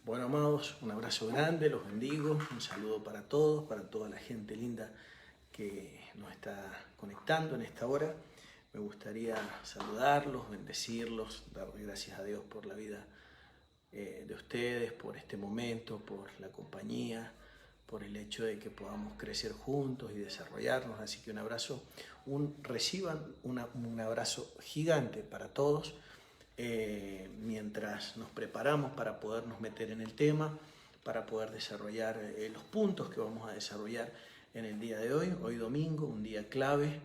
Bueno, amados, un abrazo grande, los bendigo, un saludo para todos, para toda la gente linda que nos está conectando en esta hora. Me gustaría saludarlos, bendecirlos, dar gracias a Dios por la vida de ustedes, por este momento, por la compañía, por el hecho de que podamos crecer juntos y desarrollarnos. Así que un abrazo, reciban un abrazo gigante para todos. Mientras nos preparamos para podernos meter en el tema, para poder desarrollar los puntos que vamos a desarrollar en el día de hoy domingo, un día clave,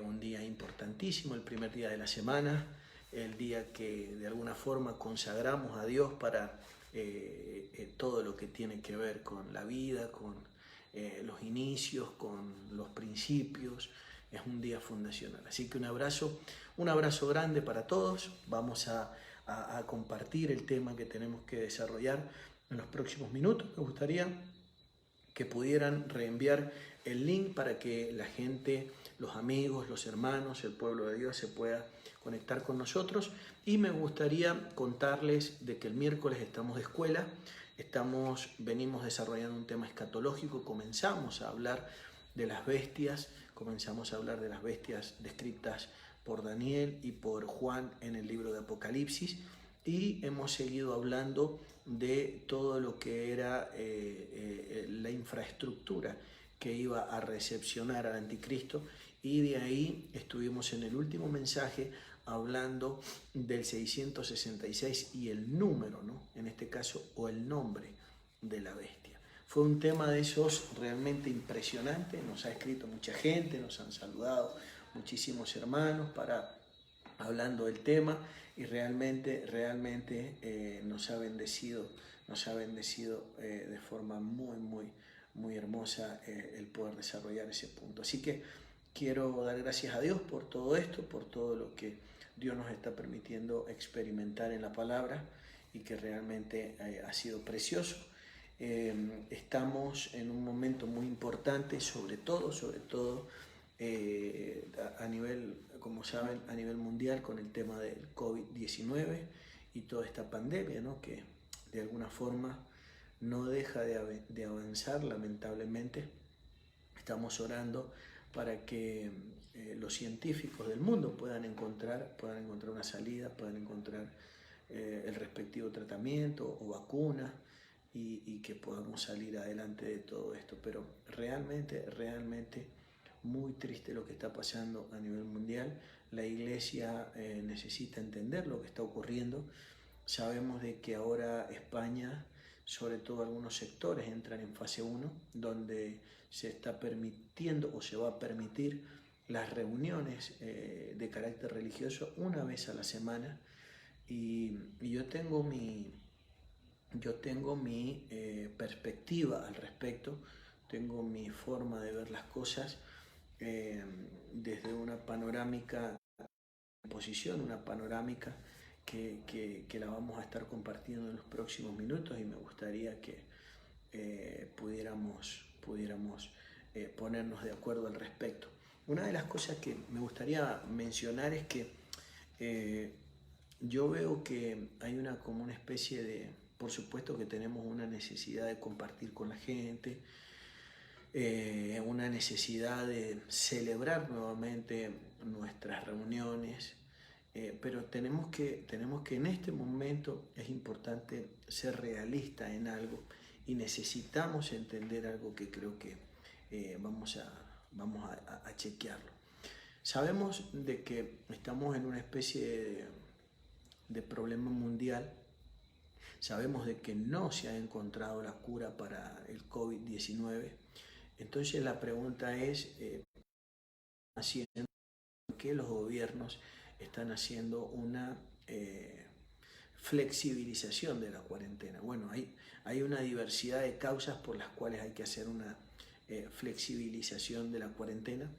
un día importantísimo, el primer día de la semana, el día que de alguna forma consagramos a Dios para todo lo que tiene que ver con la vida, con los inicios, con los principios. Es un día fundacional. Así que un abrazo grande para todos. Vamos a compartir el tema que tenemos que desarrollar en los próximos minutos. Me gustaría que pudieran reenviar el link para que la gente, los amigos, los hermanos, el pueblo de Dios se pueda conectar con nosotros. Y me gustaría contarles de que el miércoles estamos de escuela, venimos desarrollando un tema escatológico, comenzamos a hablar de las bestias, descritas por Daniel y por Juan en el libro de Apocalipsis, y hemos seguido hablando de todo lo que era la infraestructura que iba a recepcionar al anticristo, y de ahí estuvimos en el último mensaje hablando del 666 y el número, ¿no? En este caso, o el nombre de la bestia. Fue un tema de esos realmente impresionante, nos ha escrito mucha gente, nos han saludado muchísimos hermanos hablando del tema, y realmente nos ha bendecido de forma muy hermosa el poder desarrollar ese punto. Así que quiero dar gracias a Dios por todo esto, por todo lo que Dios nos está permitiendo experimentar en la palabra, y que realmente ha sido precioso. Estamos en un momento muy importante, sobre todo a nivel, como saben, a nivel mundial, con el tema del COVID-19 y toda esta pandemia, ¿no? Que de alguna forma no deja de avanzar, lamentablemente. Estamos orando para que los científicos del mundo puedan encontrar una salida, puedan encontrar el respectivo tratamiento o vacuna, y que podamos salir adelante de todo esto. Pero realmente muy triste lo que está pasando a nivel mundial. La iglesia necesita entender lo que está ocurriendo. Sabemos de que ahora España, sobre todo algunos sectores, entran en fase 1, donde se está permitiendo o se va a permitir las reuniones de carácter religioso una vez a la semana. Y yo tengo mi perspectiva al respecto, tengo mi forma de ver las cosas desde una panorámica una panorámica que la vamos a estar compartiendo en los próximos minutos, y me gustaría que pudiéramos ponernos de acuerdo al respecto. Una de las cosas que me gustaría mencionar es que yo veo que hay como una especie de, por supuesto que tenemos una necesidad de compartir con la gente, una necesidad de celebrar nuevamente nuestras reuniones, pero tenemos que en este momento es importante ser realista en algo, y necesitamos entender algo que creo que vamos a chequearlo. Sabemos de que estamos en una especie de problema mundial. Sabemos de que no se ha encontrado la cura para el COVID-19. Entonces la pregunta es, ¿por qué los gobiernos están haciendo una flexibilización de la cuarentena? Bueno, hay una diversidad de causas por las cuales hay que hacer una flexibilización de la cuarentena,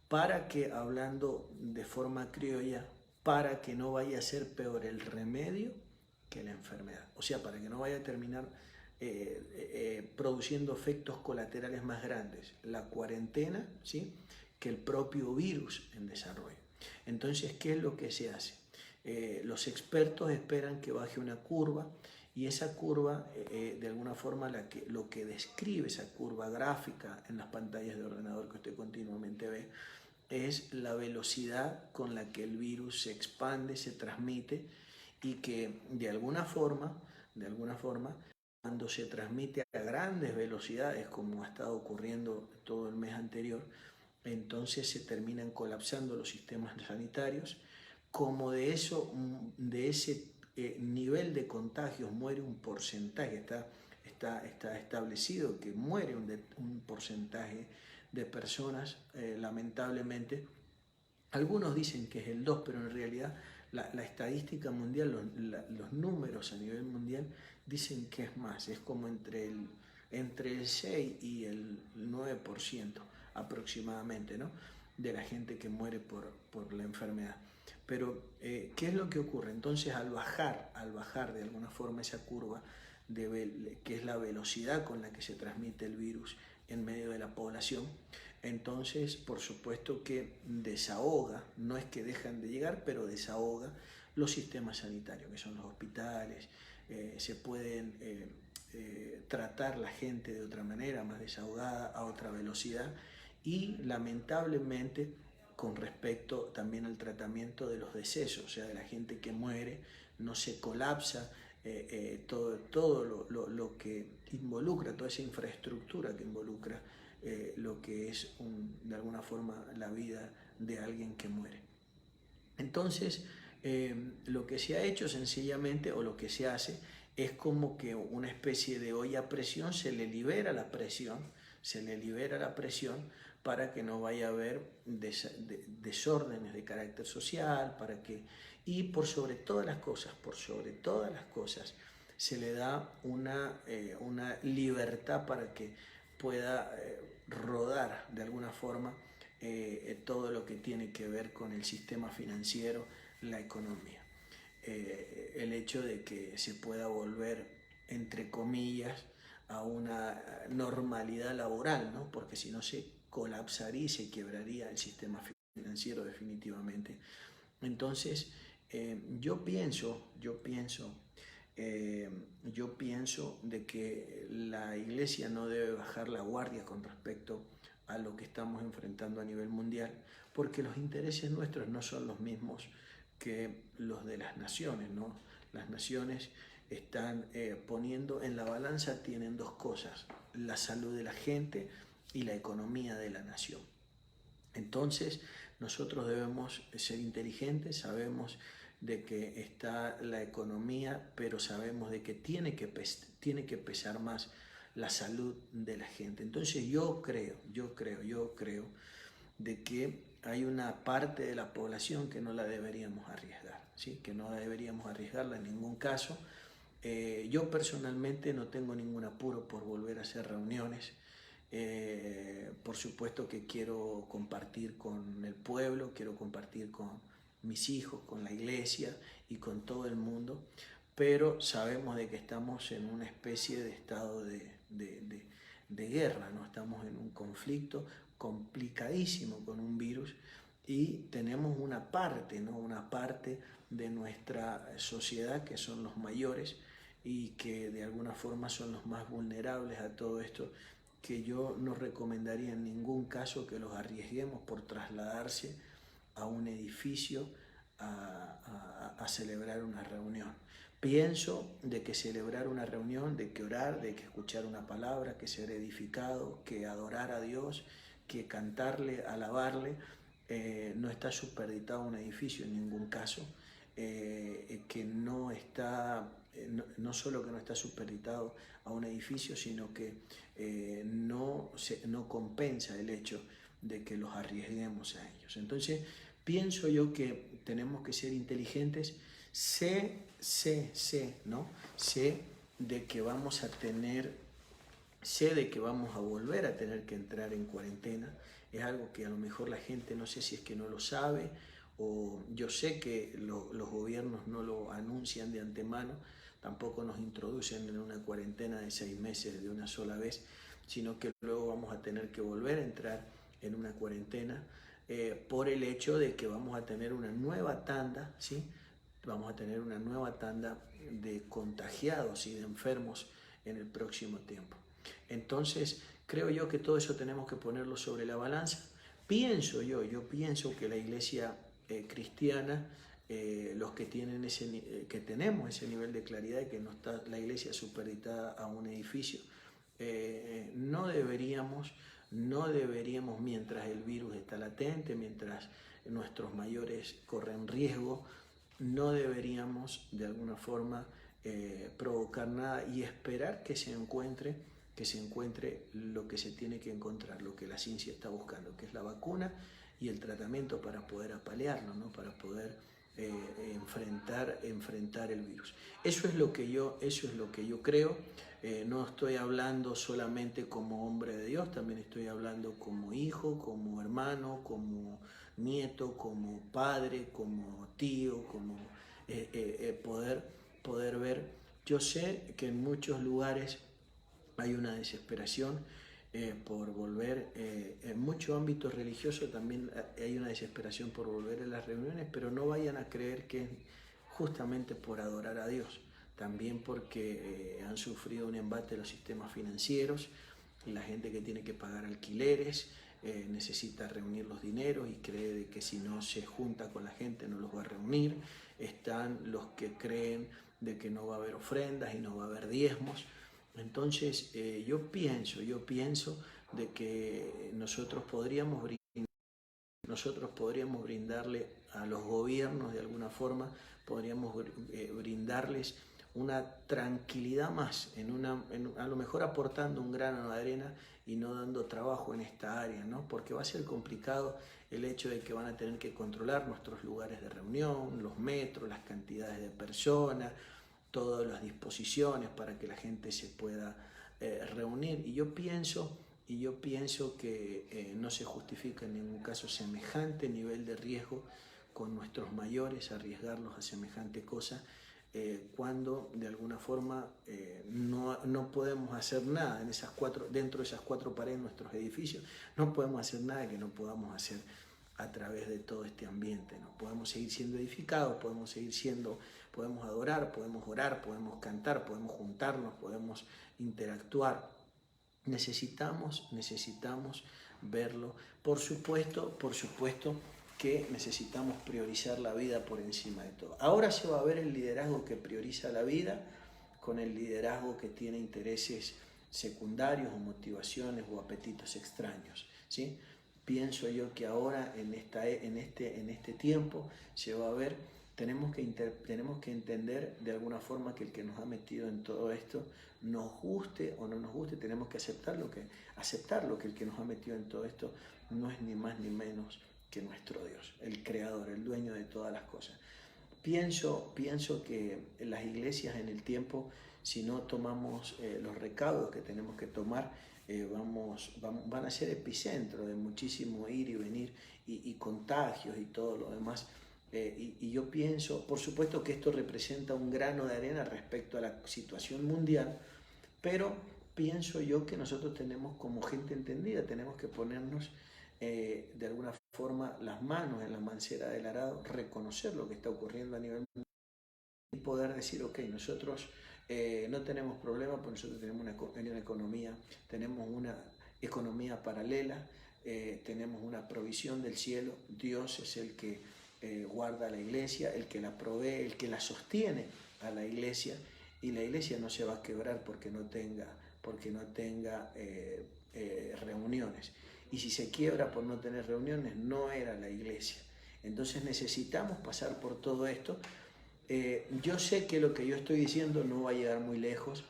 para que, hablando de forma criolla, para que no vaya a ser peor el remedio que la enfermedad. O sea, para que no vaya a terminar produciendo efectos colaterales más grandes la cuarentena, ¿sí?, que el propio virus en desarrollo. Entonces, ¿qué es lo que se hace? Los expertos esperan que baje una curva y esa curva, de alguna forma, lo que describe esa curva gráfica en las pantallas de ordenador que usted continuamente ve, es la velocidad con la que el virus se expande, se transmite y que de alguna forma, cuando se transmite a grandes velocidades, como ha estado ocurriendo todo el mes anterior, entonces se terminan colapsando los sistemas sanitarios. Como de ese nivel de contagios muere un porcentaje, está establecido que muere un porcentaje de personas, lamentablemente. Algunos dicen que es el 2, pero en realidad la estadística mundial, los números a nivel mundial dicen que es más, es como entre el 6 y el 9% aproximadamente, ¿no?, de la gente que muere por la enfermedad. Pero, ¿qué es lo que ocurre? Entonces, al bajar de alguna forma esa curva, que es la velocidad con la que se transmite el virus en medio de la población, entonces, por supuesto que desahoga, no es que dejan de llegar, pero desahoga los sistemas sanitarios, que son los hospitales. Se pueden tratar la gente de otra manera, más desahogada, a otra velocidad, y lamentablemente con respecto también al tratamiento de los decesos, o sea, de la gente que muere, no se colapsa todo lo que involucra, toda esa infraestructura que involucra lo que es de alguna forma la vida de alguien que muere. Entonces, lo que se ha hecho sencillamente, o lo que se hace, es como que una especie de olla a presión, se le libera la presión para que no vaya a haber desórdenes de carácter social, y por sobre todas las cosas, se le da una libertad para que pueda rodar de alguna forma todo lo que tiene que ver con el sistema financiero, la economía. El hecho de que se pueda volver, entre comillas, a una normalidad laboral, ¿no?, porque si no se colapsaría y se quebraría el sistema financiero definitivamente. Entonces, yo pienso de que la Iglesia no debe bajar la guardia con respecto a lo que estamos enfrentando a nivel mundial, porque los intereses nuestros no son los mismos que los de las naciones, ¿no? Las naciones están poniendo en la balanza, tienen dos cosas: la salud de la gente y la economía de la nación. Entonces, nosotros debemos ser inteligentes, sabemos de que está la economía, pero sabemos de que tiene que pesar más la salud de la gente. Entonces yo creo de que hay una parte de la población que no la deberíamos arriesgar, ¿sí?, que no deberíamos arriesgarla en ningún caso. Yo personalmente no tengo ningún apuro por volver a hacer reuniones. Por supuesto que quiero compartir con el pueblo, quiero compartir con mis hijos, con la iglesia y con todo el mundo, pero sabemos de que estamos en una especie de estado de guerra, ¿no? Estamos en un conflicto complicadísimo con un virus y tenemos una parte, ¿no?, una parte de nuestra sociedad que son los mayores y que de alguna forma son los más vulnerables a todo esto, que yo no recomendaría en ningún caso que los arriesguemos por trasladarse a un edificio a celebrar una reunión. Pienso de que celebrar una reunión, de que orar, de que escuchar una palabra, que ser edificado, que adorar a Dios, que cantarle, alabarle, no está supeditado a un edificio en ningún caso, que no está, no solo que no está supeditado a un edificio, sino que no compensa el hecho de que los arriesguemos a ellos. Entonces, pienso yo que tenemos que ser inteligentes. Sé de que vamos a volver a tener que entrar en cuarentena. Es algo que a lo mejor la gente, no sé si es que no lo sabe, o yo sé que los gobiernos no lo anuncian de antemano, tampoco nos introducen en una cuarentena de 6 meses de una sola vez, sino que luego vamos a tener que volver a entrar en una cuarentena por el hecho de que vamos a tener una nueva tanda, ¿sí?, vamos a tener una nueva tanda de contagiados y de enfermos en el próximo tiempo. Entonces, creo yo que todo eso tenemos que ponerlo sobre la balanza. Yo pienso que la iglesia cristiana, los que tienen que tenemos ese nivel de claridad y que no está la iglesia supeditada a un edificio, no deberíamos, mientras el virus está latente, mientras nuestros mayores corren riesgo, no deberíamos de alguna forma provocar nada y esperar que se encuentre lo que se tiene que encontrar, lo que la ciencia está buscando, que es la vacuna y el tratamiento para poder apalearlo, ¿no? Para poder enfrentar el virus. Eso es lo que yo creo. No estoy hablando solamente como hombre de Dios, también estoy hablando como hijo, como hermano, como nieto, como padre, como tío, como poder ver. Yo sé que en muchos lugares hay una desesperación por volver, en muchos ámbitos religiosos también hay una desesperación por volver a las reuniones, pero no vayan a creer que es justamente por adorar a Dios, también porque han sufrido un embate de los sistemas financieros, y la gente que tiene que pagar alquileres necesita reunir los dineros y cree de que si no se junta con la gente no los va a reunir. Están los que creen de que no va a haber ofrendas y no va a haber diezmos. Entonces yo pienso de que nosotros podríamos brindarle a los gobiernos de alguna forma, podríamos brindarles una tranquilidad más, a lo mejor aportando un grano de arena y no dando trabajo en esta área, ¿no? Porque va a ser complicado el hecho de que van a tener que controlar nuestros lugares de reunión, los metros, las cantidades de personas, todas las disposiciones para que la gente se pueda reunir. Y yo pienso que no se justifica en ningún caso semejante nivel de riesgo con nuestros mayores, arriesgarlos a semejante cosa, cuando de alguna forma no podemos hacer nada dentro de esas cuatro paredes de nuestros edificios, no podemos hacer nada que no podamos hacer a través de todo este ambiente, ¿no? Podemos seguir siendo edificados, podemos adorar, podemos orar, podemos cantar, podemos juntarnos, podemos interactuar. Necesitamos verlo. Por supuesto que necesitamos priorizar la vida por encima de todo. Ahora se va a ver el liderazgo que prioriza la vida con el liderazgo que tiene intereses secundarios o motivaciones o apetitos extraños, ¿sí? Pienso yo que ahora en este tiempo se va a ver, tenemos que entender de alguna forma que el que nos ha metido en todo esto, nos guste o no nos guste, tenemos que aceptar lo que el que nos ha metido en todo esto no es ni más ni menos que nuestro Dios, el creador, el dueño de todas las cosas. Pienso que las iglesias en el tiempo, si no tomamos los recaudos que tenemos que tomar, van a ser epicentro de muchísimo ir y venir y contagios y todo lo demás. Y yo pienso, por supuesto que esto representa un grano de arena respecto a la situación mundial, pero pienso yo que nosotros tenemos, como gente entendida, tenemos que ponernos de alguna forma las manos en la mancera del arado, reconocer lo que está ocurriendo a nivel mundial y poder decir, ok, nosotros no tenemos problema, porque nosotros tenemos una economía paralela, tenemos una provisión del cielo, Dios es el que guarda a la iglesia, el que la provee, el que la sostiene a la iglesia, y la iglesia no se va a quebrar porque no tenga reuniones. Y si se quiebra por no tener reuniones, no era la iglesia. Entonces necesitamos pasar por todo esto. Yo sé que lo que yo estoy diciendo no va a llegar muy lejos,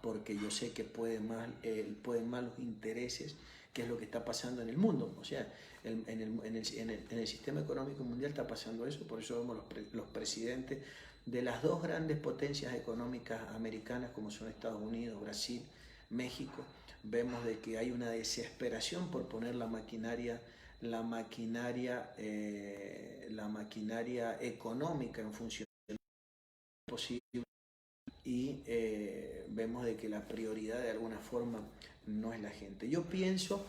porque yo sé que pueden más los intereses, que es lo que está pasando en el mundo. O sea, en el sistema económico mundial está pasando eso, por eso vemos los presidentes de las dos grandes potencias económicas americanas, como son Estados Unidos, Brasil, México, vemos de que hay una desesperación por poner la maquinaria económica en función posible, y vemos de que la prioridad de alguna forma no es la gente. Yo pienso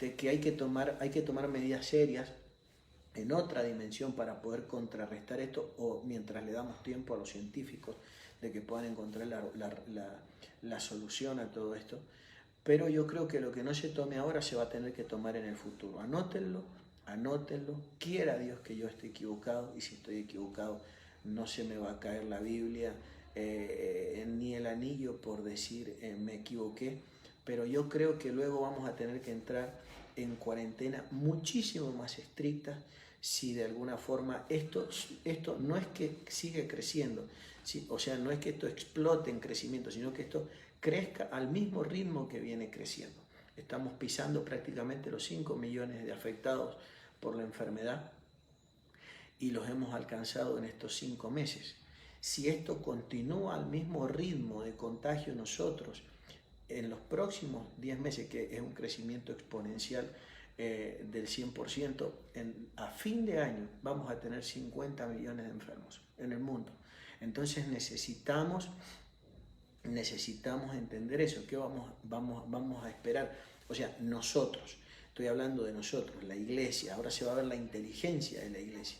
de que hay que tomar medidas serias en otra dimensión para poder contrarrestar esto, o mientras le damos tiempo a los científicos de que puedan encontrar la solución a todo esto. Pero yo creo que lo que no se tome ahora se va a tener que tomar en el futuro. Anótenlo, anótenlo. Quiera Dios que yo esté equivocado, y si estoy equivocado no se me va a caer la Biblia ni el anillo por decir me equivoqué. Pero yo creo que luego vamos a tener que entrar en cuarentena muchísimo más estrictas si de alguna forma esto no es que sigue creciendo, ¿sí? O sea, no es que esto explote en crecimiento, sino que esto crezca al mismo ritmo que viene creciendo. Estamos pisando prácticamente los 5 millones de afectados por la enfermedad y los hemos alcanzado en estos 5 meses. Si esto continúa al mismo ritmo de contagio nosotros, en los próximos 10 meses, que es un crecimiento exponencial del 100%, a fin de año vamos a tener 50 millones de enfermos en el mundo. Entonces necesitamos entender eso. ¿Qué vamos a esperar? O sea, nosotros, estoy hablando de nosotros, la iglesia, ahora se va a ver la inteligencia de la iglesia.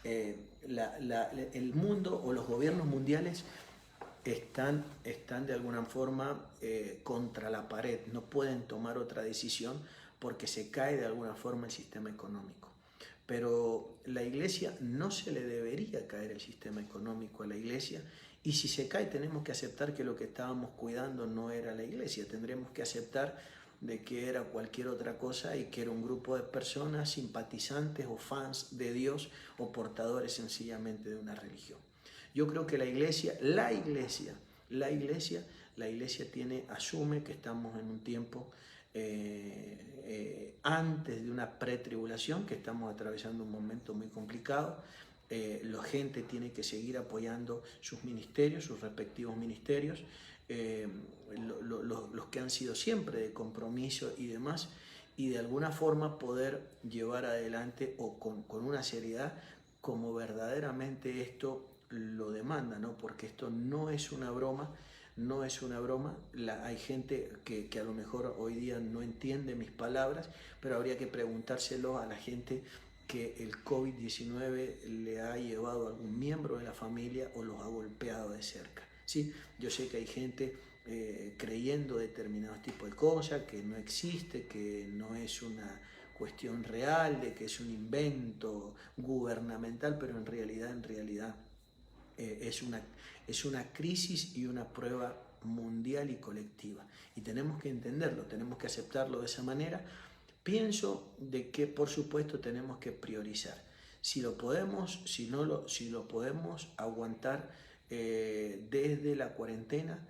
El mundo o los gobiernos mundiales están de alguna forma contra la pared, no pueden tomar otra decisión porque se cae de alguna forma el sistema económico. Pero la iglesia, no se le debería caer el sistema económico a la iglesia, y si se cae tenemos que aceptar que lo que estábamos cuidando no era la iglesia, tendremos que aceptar de que era cualquier otra cosa y que era un grupo de personas simpatizantes o fans de Dios o portadores sencillamente de una religión. Yo creo que la iglesia asume que estamos en un tiempo antes de una pretribulación, que estamos atravesando un momento muy complicado. La gente tiene que seguir apoyando sus ministerios, sus respectivos ministerios, los que han sido siempre de compromiso y demás, y de alguna forma poder llevar adelante o con una seriedad como verdaderamente esto lo demanda, ¿no? Porque esto no es una broma, no es una broma. Hay gente que a lo mejor hoy día no entiende mis palabras, pero habría que preguntárselo a la gente que el COVID-19 le ha llevado a algún miembro de la familia o los ha golpeado de cerca, ¿sí? Yo sé que hay gente creyendo determinados tipos de cosas, que no existe, que no es una cuestión real, de que es un invento gubernamental, pero en realidad es una crisis y una prueba mundial y colectiva, y tenemos que entenderlo, tenemos que aceptarlo de esa manera. Pienso de que por supuesto tenemos que priorizar, si lo podemos, si lo podemos aguantar desde la cuarentena,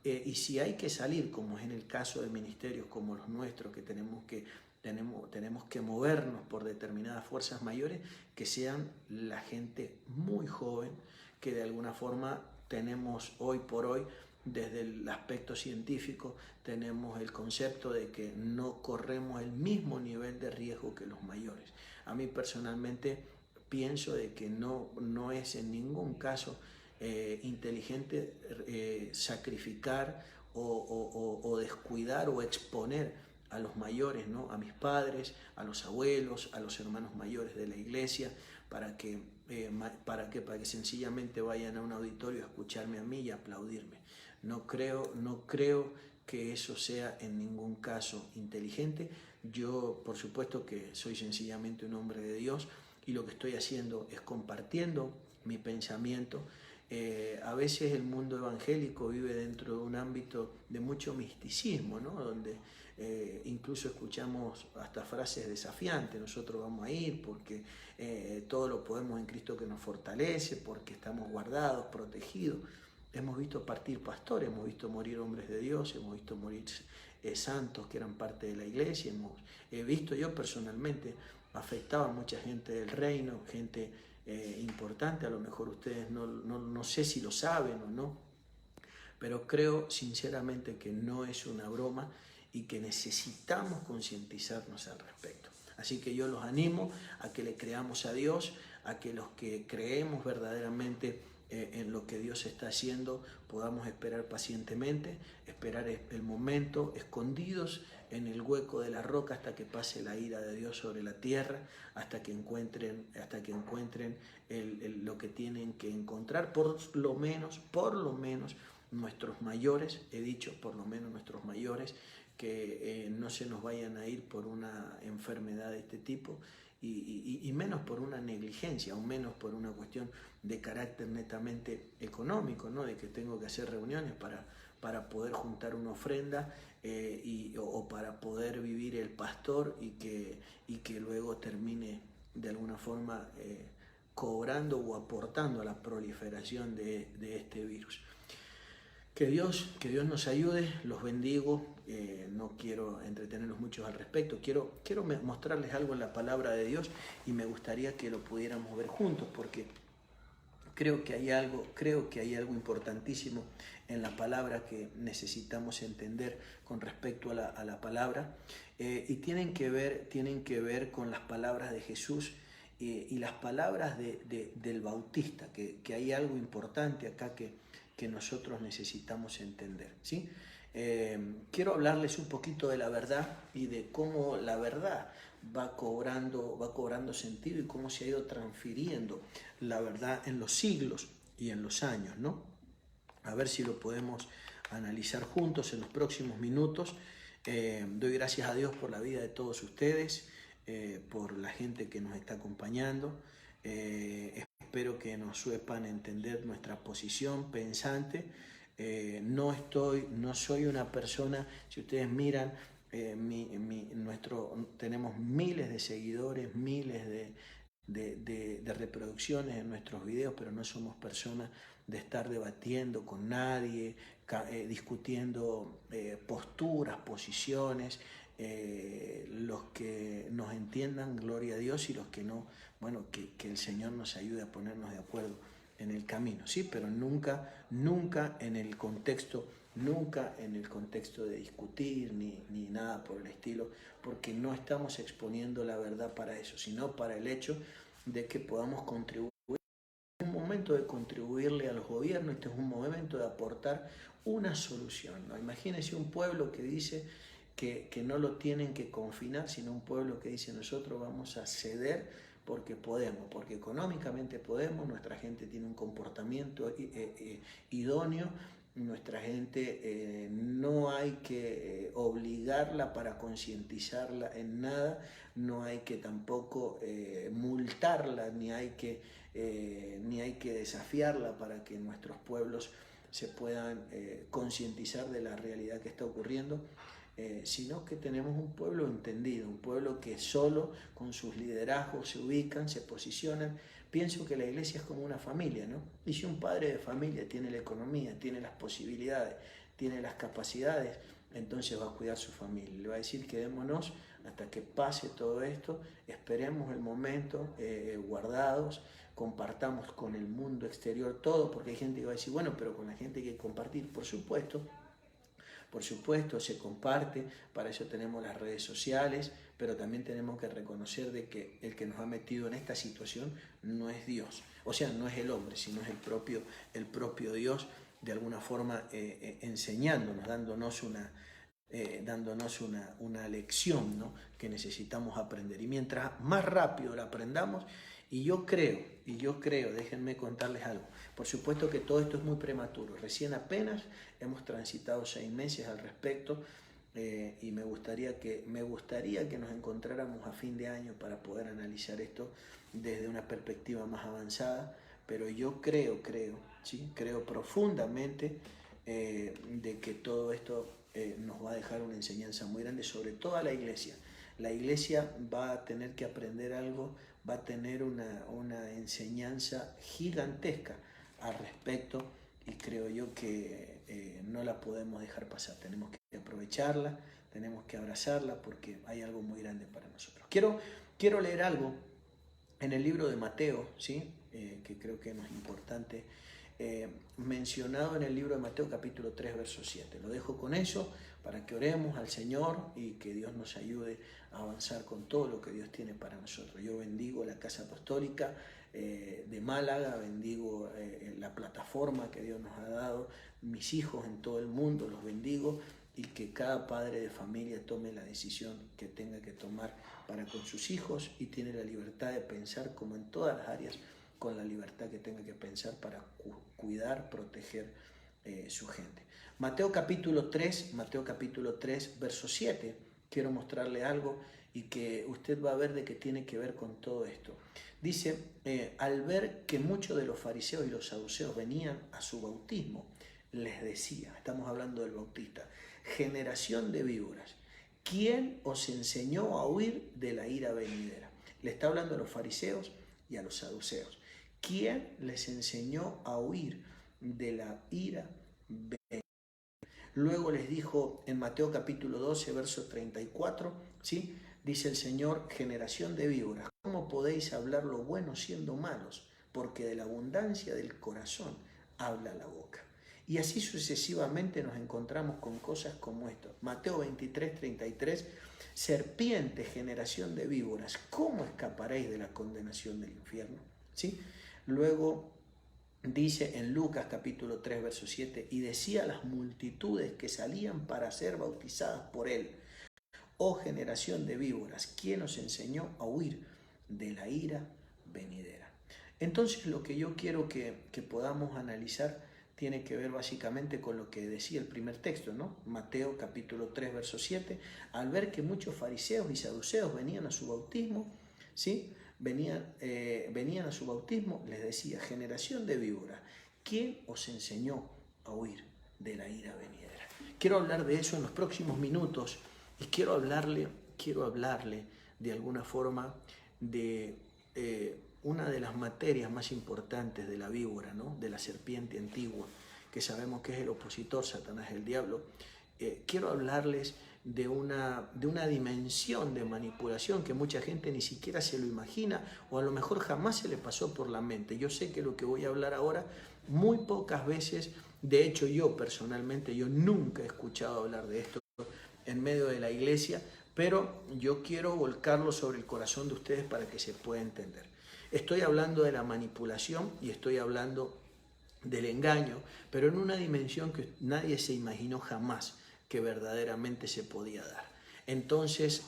y si hay que salir, como es en el caso de ministerios como los nuestros, que tenemos que movernos por determinadas fuerzas mayores, que sean la gente muy joven, que de alguna forma tenemos hoy por hoy, desde el aspecto científico, tenemos el concepto de que no corremos el mismo nivel de riesgo que los mayores. A mí personalmente pienso de que no es en ningún caso inteligente sacrificar o descuidar o exponer a los mayores, ¿no? A mis padres, a los abuelos, a los hermanos mayores de la iglesia, para que sencillamente vayan a un auditorio a escucharme a mí y a aplaudirme. No creo que eso sea en ningún caso inteligente. Yo, por supuesto que soy sencillamente un hombre de Dios, y lo que estoy haciendo es compartiendo mi pensamiento. A veces el mundo evangélico vive dentro de un ámbito de mucho misticismo, ¿no? Donde incluso escuchamos hasta frases desafiantes: nosotros vamos a ir porque todo lo podemos en Cristo que nos fortalece, porque estamos guardados, protegidos. Hemos visto partir pastores, hemos visto morir hombres de Dios, hemos visto morir santos que eran parte de la iglesia, he visto yo personalmente afectado a mucha gente del reino, gente importante. A lo mejor ustedes no sé si lo saben o no, pero creo sinceramente que no es una broma y que necesitamos concientizarnos al respecto. Así que yo los animo a que le creamos a Dios, a que los que creemos verdaderamente en lo que Dios está haciendo, podamos esperar pacientemente, esperar el momento, escondidos en el hueco de la roca hasta que pase la ira de Dios sobre la tierra, hasta que encuentren lo que tienen que encontrar, por lo menos nuestros mayores, he dicho, por lo menos nuestros mayores, que no se nos vayan a ir por una enfermedad de este tipo y menos por una negligencia, o menos por una cuestión de carácter netamente económico, ¿no? De que tengo que hacer reuniones para poder juntar una ofrenda o para poder vivir el pastor y que luego termine de alguna forma cobrando o aportando a la proliferación de este virus. Que Dios nos ayude, los bendigo, no quiero entretenerlos mucho al respecto, quiero mostrarles algo en la palabra de Dios y me gustaría que lo pudiéramos ver juntos porque creo que hay algo importantísimo en la palabra que necesitamos entender con respecto a la palabra y tienen que ver con las palabras de Jesús y las palabras del Bautista, que hay algo importante acá que nosotros necesitamos entender, ¿sí? Quiero hablarles un poquito de la verdad y de cómo la verdad va cobrando sentido y cómo se ha ido transfiriendo la verdad en los siglos y en los años, ¿no? A ver si lo podemos analizar juntos en los próximos minutos. Doy gracias a Dios por la vida de todos ustedes, por la gente que nos está acompañando. Espero que nos sepan entender nuestra posición pensante. No soy una persona, si ustedes miran, tenemos miles de seguidores, miles de reproducciones en nuestros videos, pero no somos personas de estar debatiendo con nadie, discutiendo posturas, posiciones. Los que nos entiendan, gloria a Dios, y los que no, bueno, que el Señor nos ayude a ponernos de acuerdo en el camino, ¿sí? Pero nunca en el contexto de discutir ni nada por el estilo, porque no estamos exponiendo la verdad para eso, sino para el hecho de que podamos contribuir. Es un momento de contribuirle a los gobiernos, este es un momento de aportar una solución, ¿no? Imagínense un pueblo que dice que no lo tienen que confinar, sino un pueblo que dice nosotros vamos a ceder porque podemos, porque económicamente podemos, nuestra gente tiene un comportamiento idóneo, nuestra gente no hay que obligarla para concientizarla en nada, no hay que tampoco multarla, ni hay que desafiarla para que nuestros pueblos se puedan concientizar de la realidad que está ocurriendo. Sino que tenemos un pueblo entendido, un pueblo que solo con sus liderazgos se ubican, se posicionan. Pienso que la iglesia es como una familia, ¿no? Y si un padre de familia tiene la economía, tiene las posibilidades, tiene las capacidades, entonces va a cuidar su familia. Le va a decir quedémonos hasta que pase todo esto, esperemos el momento, guardados, compartamos con el mundo exterior todo, porque hay gente que va a decir, bueno, pero con la gente hay que compartir, por supuesto, se comparte, para eso tenemos las redes sociales, pero también tenemos que reconocer de que el que nos ha metido en esta situación no es Dios, o sea, no es el hombre, sino es el propio Dios, de alguna forma enseñándonos, dándonos una lección, ¿no? Que necesitamos aprender. Y mientras más rápido la aprendamos, y yo creo, déjenme contarles algo. Por supuesto que todo esto es muy prematuro. Recién apenas hemos transitado 6 meses al respecto y me gustaría que nos encontráramos a fin de año para poder analizar esto desde una perspectiva más avanzada. Pero yo creo profundamente de que todo esto nos va a dejar una enseñanza muy grande, sobre todo a la iglesia. La iglesia va a tener que aprender algo, va a tener una enseñanza gigantesca al respecto y creo yo que no la podemos dejar pasar. Tenemos que aprovecharla, tenemos que abrazarla porque hay algo muy grande para nosotros. Quiero leer algo en el libro de Mateo, ¿sí? Que creo que es importante, mencionado en el libro de Mateo capítulo 3 verso 7. Lo dejo con eso para que oremos al Señor y que Dios nos ayude a avanzar con todo lo que Dios tiene para nosotros. Yo bendigo la Casa Apostólica, de Málaga, bendigo la plataforma que Dios nos ha dado, mis hijos en todo el mundo, los bendigo, y que cada padre de familia tome la decisión que tenga que tomar para con sus hijos y tiene la libertad de pensar como en todas las áreas, con la libertad que tenga que pensar para cuidar, proteger su gente. Mateo capítulo 3, verso 7, quiero mostrarle algo y que usted va a ver de qué tiene que ver con todo esto. Dice, al ver que muchos de los fariseos y los saduceos venían a su bautismo, les decía, estamos hablando del bautista, generación de víboras, ¿quién os enseñó a huir de la ira venidera? Le está hablando a los fariseos y a los saduceos. ¿Quién les enseñó a huir de la ira venidera? Luego les dijo en Mateo capítulo 12, verso 34, ¿sí? Dice el Señor, generación de víboras, ¿cómo podéis hablar lo bueno siendo malos? Porque de la abundancia del corazón habla la boca. Y así sucesivamente nos encontramos con cosas como esto. Mateo 23, 33, serpiente, generación de víboras, ¿cómo escaparéis de la condenación del infierno? ¿Sí? Luego dice en Lucas capítulo 3, verso 7, y decía a las multitudes que salían para ser bautizadas por él, oh generación de víboras, ¿quién os enseñó a huir de la ira venidera? Entonces lo que yo quiero que podamos analizar tiene que ver básicamente con lo que decía el primer texto, ¿no? Mateo capítulo 3, verso 7, al ver que muchos fariseos y saduceos venían a su bautismo, ¿sí? Venían a su bautismo, les decía, generación de víboras, ¿quién os enseñó a huir de la ira venidera? Quiero hablar de eso en los próximos minutos y quiero hablarle de alguna forma de una de las materias más importantes de la víbora, ¿no? De la serpiente antigua, que sabemos que es el opositor, Satanás, el diablo. Quiero hablarles de una dimensión de manipulación que mucha gente ni siquiera se lo imagina o a lo mejor jamás se le pasó por la mente. Yo sé que lo que voy a hablar ahora muy pocas veces, de hecho yo personalmente, yo nunca he escuchado hablar de esto en medio de la iglesia, pero yo quiero volcarlo sobre el corazón de ustedes para que se pueda entender. Estoy hablando de la manipulación y estoy hablando del engaño, pero en una dimensión que nadie se imaginó jamás que verdaderamente se podía dar. Entonces,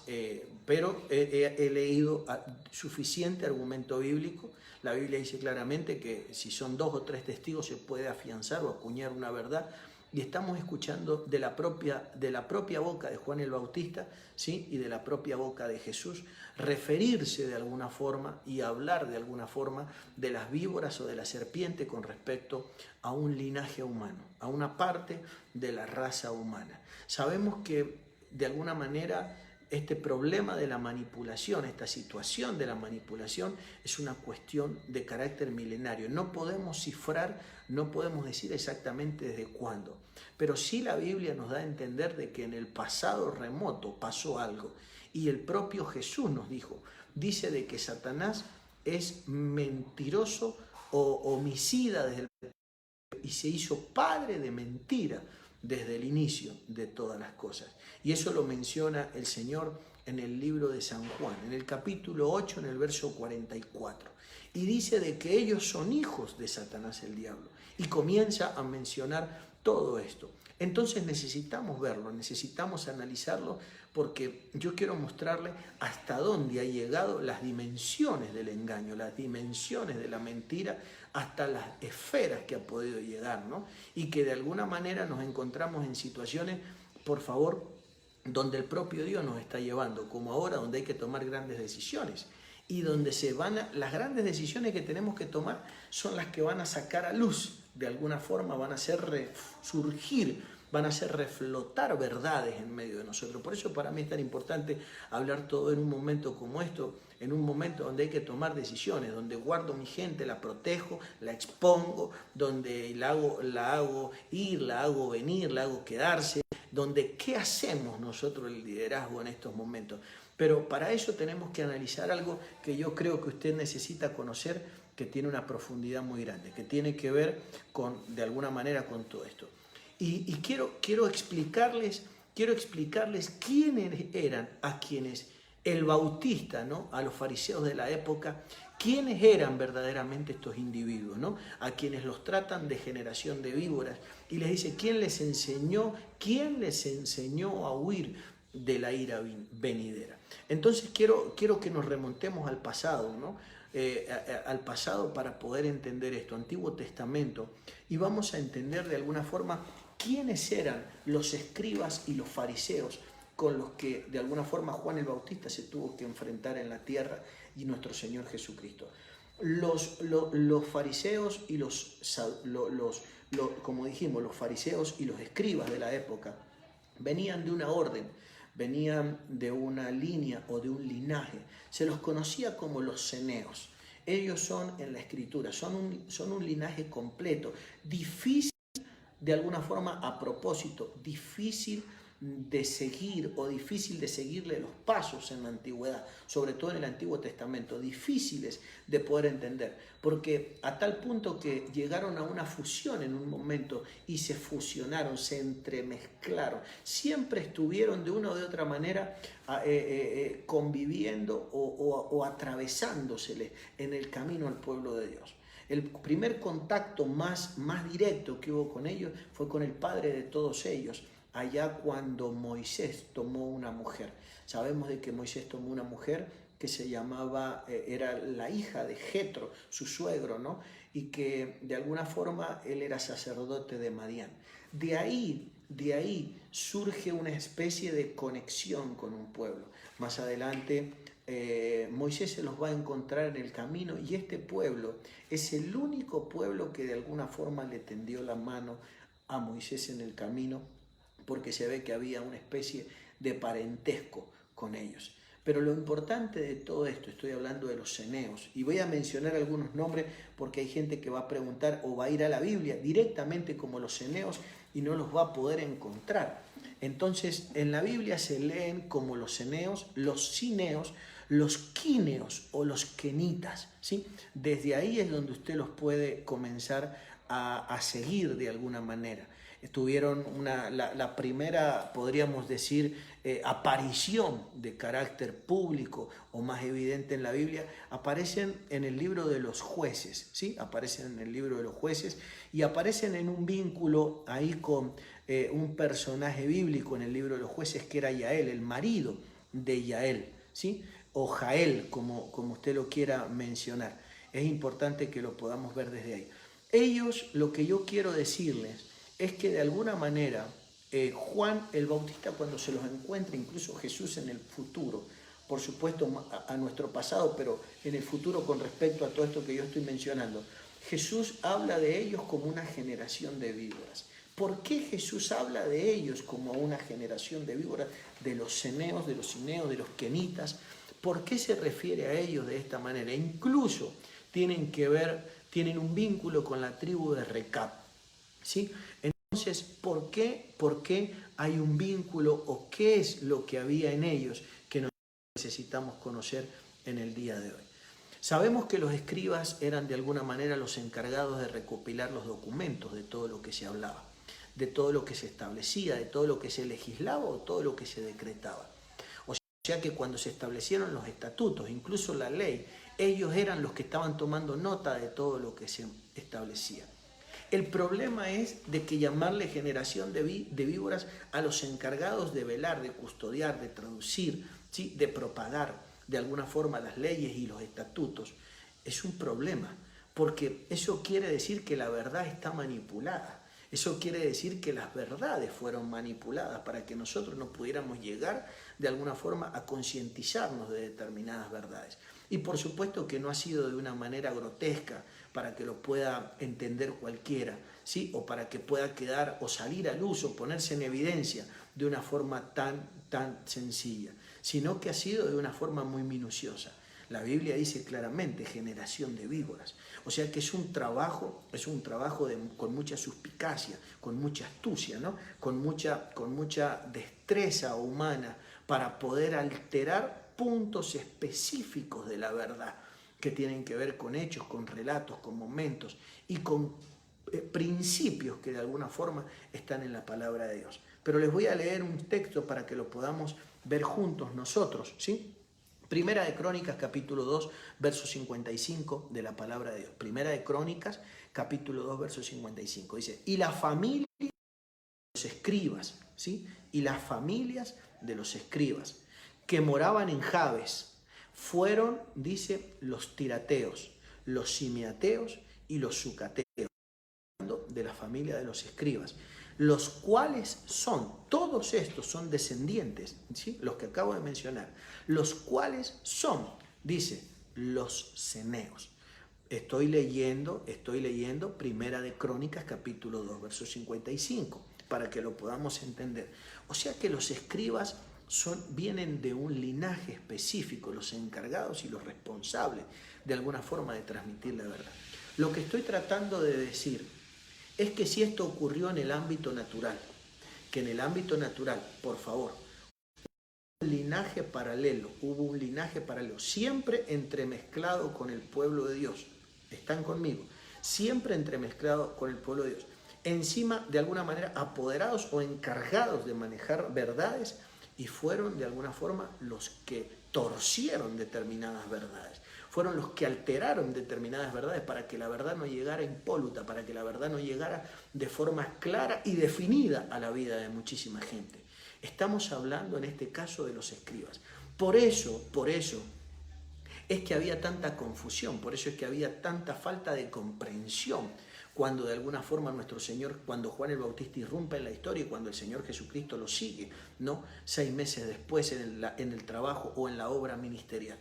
pero he leído suficiente argumento bíblico. La Biblia dice claramente que si son 2 o 3 testigos se puede afianzar o acuñar una verdad. Y estamos escuchando de la propia boca de Juan el Bautista, ¿sí? Y de la propia boca de Jesús, referirse de alguna forma y hablar de alguna forma de las víboras o de la serpiente con respecto a un linaje humano, a una parte de la raza humana. Sabemos que de alguna manera este problema de la manipulación, esta situación de la manipulación es una cuestión de carácter milenario. No podemos cifrar, no podemos decir exactamente desde cuándo, pero sí la Biblia nos da a entender de que en el pasado remoto pasó algo y el propio Jesús nos dice de que Satanás es mentiroso o homicida y se hizo padre de mentira desde el inicio de todas las cosas. Y eso lo menciona el Señor en el libro de San Juan, en el capítulo 8, en el verso 44. Y dice de que ellos son hijos de Satanás el diablo. Y comienza a mencionar todo esto. Entonces necesitamos verlo, necesitamos analizarlo, porque yo quiero mostrarle hasta dónde ha llegado las dimensiones del engaño, las dimensiones de la mentira, hasta las esferas que ha podido llegar, ¿no? Y que de alguna manera nos encontramos en situaciones, por favor, donde el propio Dios nos está llevando, como ahora, donde hay que tomar grandes decisiones. Y donde las grandes decisiones que tenemos que tomar son las que van a sacar a luz, de alguna forma van a hacer resurgir, van a hacer reflotar verdades en medio de nosotros. Por eso para mí es tan importante hablar todo en un momento como esto, en un momento donde hay que tomar decisiones, donde guardo mi gente, la protejo, la expongo, donde la hago ir, la hago venir, la hago quedarse, donde qué hacemos nosotros el liderazgo en estos momentos. Pero para eso tenemos que analizar algo que yo creo que usted necesita conocer, que tiene una profundidad muy grande, que tiene que ver de alguna manera con todo esto. Y quiero explicarles quiénes eran a quienes el Bautista, ¿no?, a los fariseos de la época, quiénes eran verdaderamente estos individuos, ¿no?, a quienes los tratan de generación de víboras, y les dice, ¿quién les enseñó a huir de la ira venidera? Entonces quiero que nos remontemos al pasado, ¿no?, al pasado para poder entender esto, Antiguo Testamento, y vamos a entender de alguna forma quiénes eran los escribas y los fariseos con los que de alguna forma Juan el Bautista se tuvo que enfrentar en la tierra y nuestro Señor Jesucristo. Los fariseos y como dijimos, los fariseos y los escribas de la época venían de una orden, venían de una línea o de un linaje. Se los conocía como los ceneos. Ellos son en la Escritura, son un linaje completo, difícil de alguna forma a propósito, difícil de seguir o difícil de seguirle los pasos en la antigüedad, sobre todo en el Antiguo Testamento, difíciles de poder entender, porque a tal punto que llegaron a una fusión en un momento y se fusionaron, se entremezclaron, siempre estuvieron de una o de otra manera conviviendo o atravesándosele en el camino al pueblo de Dios. El primer contacto más directo que hubo con ellos fue con el padre de todos ellos, allá cuando Moisés tomó una mujer. Sabemos de que Moisés tomó una mujer que se llamaba, era la hija de Jetro, su suegro, ¿no? Y que de alguna forma él era sacerdote de Madián. De ahí surge una especie de conexión con un pueblo. Más adelante Moisés se los va a encontrar en el camino y este pueblo es el único pueblo que de alguna forma le tendió la mano a Moisés en el camino, porque se ve que había una especie de parentesco con ellos. Pero lo importante de todo esto, estoy hablando de los ceneos, y voy a mencionar algunos nombres porque hay gente que va a preguntar o va a ir a la Biblia directamente como los ceneos y no los va a poder encontrar. Entonces, en la Biblia se leen como los ceneos, los cineos, los quineos o los kenitas, ¿sí? Desde ahí es donde usted los puede comenzar a seguir de alguna manera. Tuvieron la primera, podríamos decir, aparición de carácter público o más evidente en la Biblia, aparecen en el libro de los jueces, ¿sí? Aparecen en el libro de los jueces y aparecen en un vínculo ahí con un personaje bíblico en el libro de los jueces que era Yael, el marido de Yael, ¿sí? O Jael, como usted lo quiera mencionar. Es importante que lo podamos ver desde ahí. Ellos, lo que yo quiero decirles es que de alguna manera Juan el Bautista, cuando se los encuentra, incluso Jesús en el futuro, por supuesto a nuestro pasado, pero en el futuro con respecto a todo esto que yo estoy mencionando, Jesús habla de ellos como una generación de víboras. ¿Por qué Jesús habla de ellos como una generación de víboras? De los ceneos, de los cineos, de los kenitas. ¿Por qué se refiere a ellos de esta manera? Incluso tienen un vínculo con la tribu de Recab, ¿sí? Entonces, ¿por qué hay un vínculo o qué es lo que había en ellos que nosotros necesitamos conocer en el día de hoy? Sabemos que los escribas eran de alguna manera los encargados de recopilar los documentos de todo lo que se hablaba, de todo lo que se establecía, de todo lo que se legislaba o todo lo que se decretaba. O sea que cuando se establecieron los estatutos, incluso la ley, ellos eran los que estaban tomando nota de todo lo que se establecía. El problema es de que llamarle generación de víboras a los encargados de velar, de custodiar, de traducir, ¿sí?, de propagar de alguna forma las leyes y los estatutos, es un problema, porque eso quiere decir que la verdad está manipulada. Eso quiere decir que las verdades fueron manipuladas para que nosotros no pudiéramos llegar de alguna forma a concientizarnos de determinadas verdades. Y por supuesto que no ha sido de una manera grotesca para que lo pueda entender cualquiera, ¿sí?, o para que pueda quedar o salir a luz o ponerse en evidencia de una forma tan sencilla, sino que ha sido de una forma muy minuciosa. La Biblia dice claramente generación de víboras. O sea que es un trabajo con mucha suspicacia, con mucha astucia, ¿no?, con mucha destreza humana para poder alterar puntos específicos de la verdad que tienen que ver con hechos, con relatos, con momentos y con principios que de alguna forma están en la palabra de Dios. Pero les voy a leer un texto para que lo podamos ver juntos nosotros, ¿sí? Primera de Crónicas, capítulo 2, verso 55 de la palabra de Dios. Primera de Crónicas, capítulo 2, verso 55. Dice, y la familia de los escribas, ¿sí? Y las familias de los escribas que moraban en Jabes fueron, dice, los tirateos, los simeateos y los sucateos, de la familia de los escribas, los cuales son, todos estos son descendientes, ¿sí? Los que acabo de mencionar, los cuales son, dice, los ceneos. Estoy leyendo Primera de Crónicas, capítulo 2, verso 55, para que lo podamos entender. O sea que los escribas vienen de un linaje específico, los encargados y los responsables, de alguna forma, de transmitir la verdad. Lo que estoy tratando de decir es que si esto ocurrió en el ámbito natural, que en el ámbito natural, por favor, hubo un linaje paralelo, siempre entremezclado con el pueblo de Dios. ¿Están conmigo? Siempre entremezclado con el pueblo de Dios. Encima, de alguna manera, apoderados o encargados de manejar verdades, y fueron de alguna forma los que torcieron determinadas verdades. Fueron los que alteraron determinadas verdades para que la verdad no llegara impoluta, para que la verdad no llegara de forma clara y definida a la vida de muchísima gente. Estamos hablando en este caso de los escribas. Por eso es que había tanta confusión, por eso es que había tanta falta de comprensión cuando de alguna forma nuestro Señor, cuando Juan el Bautista irrumpe en la historia y cuando el Señor Jesucristo lo sigue, ¿no? 6 meses después en el trabajo o en la obra ministerial.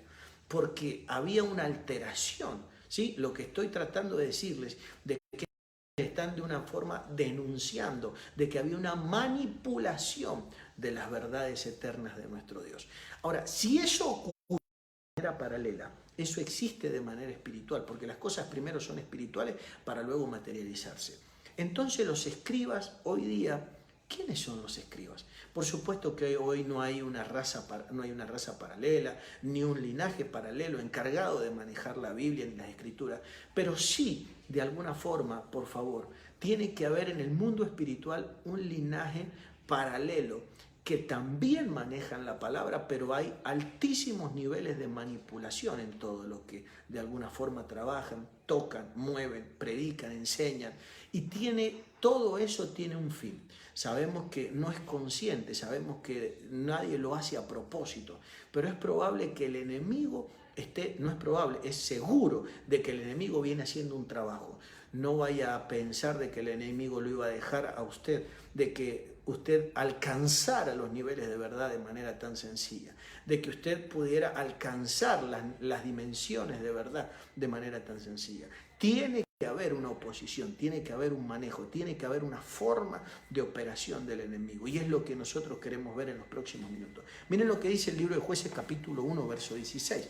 Porque había una alteración, ¿sí? Lo que estoy tratando de decirles, de que están de una forma denunciando, de que había una manipulación de las verdades eternas de nuestro Dios. Ahora, si eso ocurre de manera paralela, eso existe de manera espiritual, porque las cosas primero son espirituales para luego materializarse. Entonces los escribas hoy día, ¿quiénes son los escribas? Por supuesto que hoy no hay una raza paralela, ni un linaje paralelo encargado de manejar la Biblia ni las Escrituras, pero sí, de alguna forma, por favor, tiene que haber en el mundo espiritual un linaje paralelo que también manejan la palabra, pero hay altísimos niveles de manipulación en todo lo que de alguna forma trabajan, tocan, mueven, predican, enseñan, y todo eso tiene un fin. Sabemos que no es consciente, sabemos que nadie lo hace a propósito, pero es probable que el enemigo es seguro de que el enemigo viene haciendo un trabajo. No vaya a pensar de que el enemigo lo iba a dejar a usted, de que usted alcanzara los niveles de verdad de manera tan sencilla, de que usted pudiera alcanzar las dimensiones de verdad de manera tan sencilla. Tiene que haber una oposición, tiene que haber un manejo, tiene que haber una forma de operación del enemigo, y es lo que nosotros queremos ver en los próximos minutos. Miren lo que dice el libro de Jueces, capítulo 1, verso 16.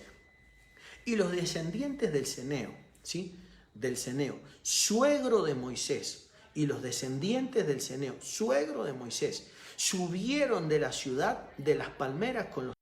Y los descendientes del Ceneo, ¿sí? Del Ceneo, suegro de Moisés, y los descendientes del Ceneo, suegro de Moisés, subieron de la ciudad de las palmeras con los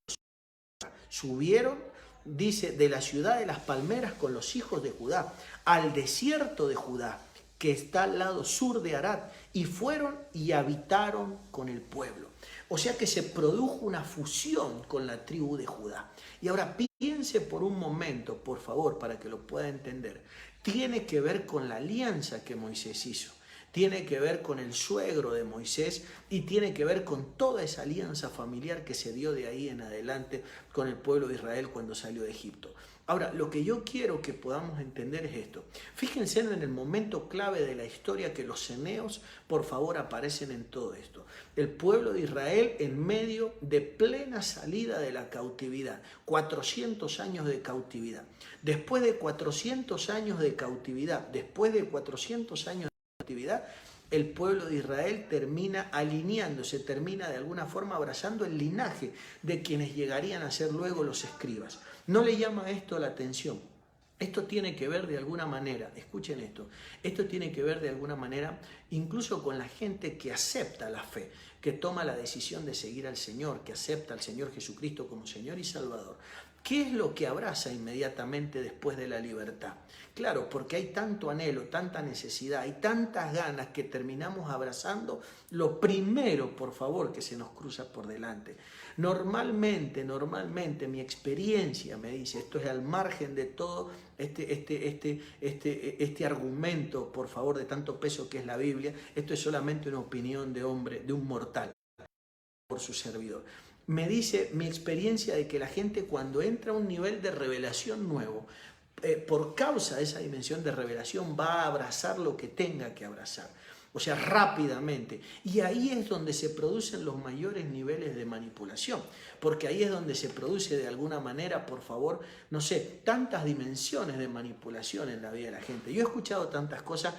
subieron, dice, de la ciudad de las palmeras con los hijos de Judá, al desierto de Judá, que está al lado sur de Arad, y fueron y habitaron con el pueblo. O sea que se produjo una fusión con la tribu de Judá. Y ahora piense por un momento, por favor, para que lo pueda entender. Tiene que ver con la alianza que Moisés hizo. Tiene que ver con el suegro de Moisés y tiene que ver con toda esa alianza familiar que se dio de ahí en adelante con el pueblo de Israel cuando salió de Egipto. Ahora, lo que yo quiero que podamos entender es esto. Fíjense en el momento clave de la historia que los ceneos, por favor, aparecen en todo esto. El pueblo de Israel en medio de plena salida de la cautividad. 400 años de cautividad. Después de 400 años de cautividad, el pueblo de Israel termina alineándose, termina de alguna forma abrazando el linaje de quienes llegarían a ser luego los escribas. ¿No le llama esto la atención? Esto tiene que ver de alguna manera, escuchen esto tiene que ver de alguna manera incluso con la gente que acepta la fe, que toma la decisión de seguir al Señor, que acepta al Señor Jesucristo como Señor y Salvador. ¿Qué es lo que abraza inmediatamente después de la libertad? Claro, porque hay tanto anhelo, tanta necesidad, hay tantas ganas que terminamos abrazando lo primero, por favor, que se nos cruza por delante. Normalmente, mi experiencia me dice, esto es al margen de todo este argumento, por favor, de tanto peso que es la Biblia, esto es solamente una opinión de hombre, de un mortal, por su servidor. Me dice mi experiencia de que la gente cuando entra a un nivel de revelación nuevo, por causa de esa dimensión de revelación va a abrazar lo que tenga que abrazar, o sea, rápidamente. Y ahí es donde se producen los mayores niveles de manipulación, porque ahí es donde se produce de alguna manera, por favor, no sé, tantas dimensiones de manipulación en la vida de la gente. Yo he escuchado tantas cosas,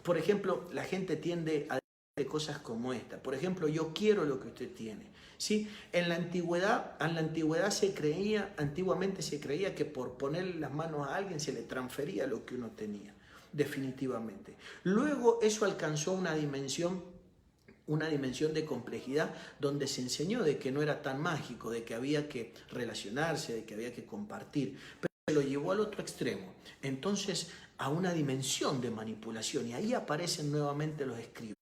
por ejemplo, la gente tiende a decir cosas como esta, por ejemplo, yo quiero lo que usted tiene. ¿Sí? En la antigüedad antiguamente se creía que por ponerle las manos a alguien se le transfería lo que uno tenía, definitivamente. Luego eso alcanzó una dimensión de complejidad donde se enseñó de que no era tan mágico, de que había que relacionarse, de que había que compartir, pero se lo llevó al otro extremo, entonces a una dimensión de manipulación, y ahí aparecen nuevamente los escribas.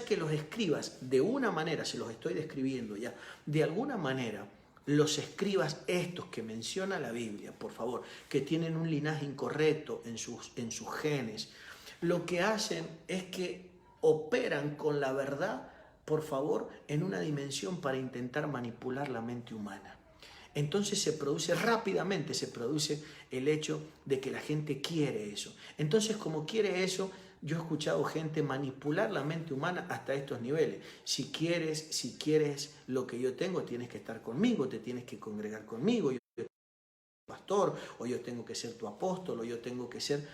Que los escribas, de una manera, se los estoy describiendo ya, de alguna manera, los escribas estos que menciona la Biblia, por favor, que tienen un linaje incorrecto en sus genes, lo que hacen es que operan con la verdad, por favor, en una dimensión para intentar manipular la mente humana. Entonces rápidamente se produce el hecho de que la gente quiere eso. Entonces, como quiere eso, yo he escuchado gente manipular la mente humana hasta estos niveles. Si quieres lo que yo tengo, tienes que estar conmigo, te tienes que congregar conmigo, yo tengo que ser tu pastor, o yo tengo que ser tu apóstol, o yo tengo que ser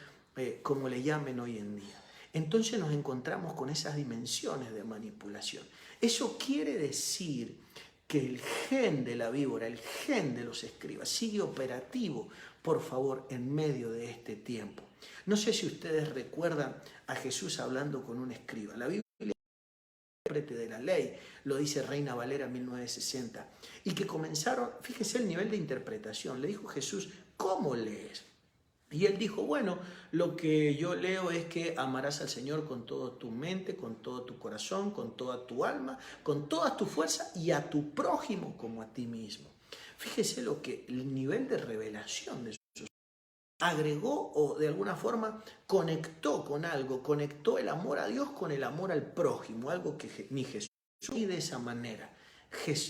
como le llamen hoy en día. Entonces nos encontramos con esas dimensiones de manipulación. Eso quiere decir que el gen de la víbora, el gen de los escribas, sigue operativo, por favor, en medio de este tiempo. No sé si ustedes recuerdan a Jesús hablando con un escriba. La Biblia, el intérprete de la ley, lo dice Reina Valera 1960, y que comenzaron, fíjese el nivel de interpretación, le dijo Jesús, ¿cómo lees? Y él dijo, bueno, lo que yo leo es que amarás al Señor con toda tu mente, con todo tu corazón, con toda tu alma, con toda tu fuerza y a tu prójimo como a ti mismo. Fíjese el nivel de revelación de Jesús. Agregó o de alguna forma conectó con algo, conectó el amor a Dios con el amor al prójimo, algo que ni Jesús. Y de esa manera,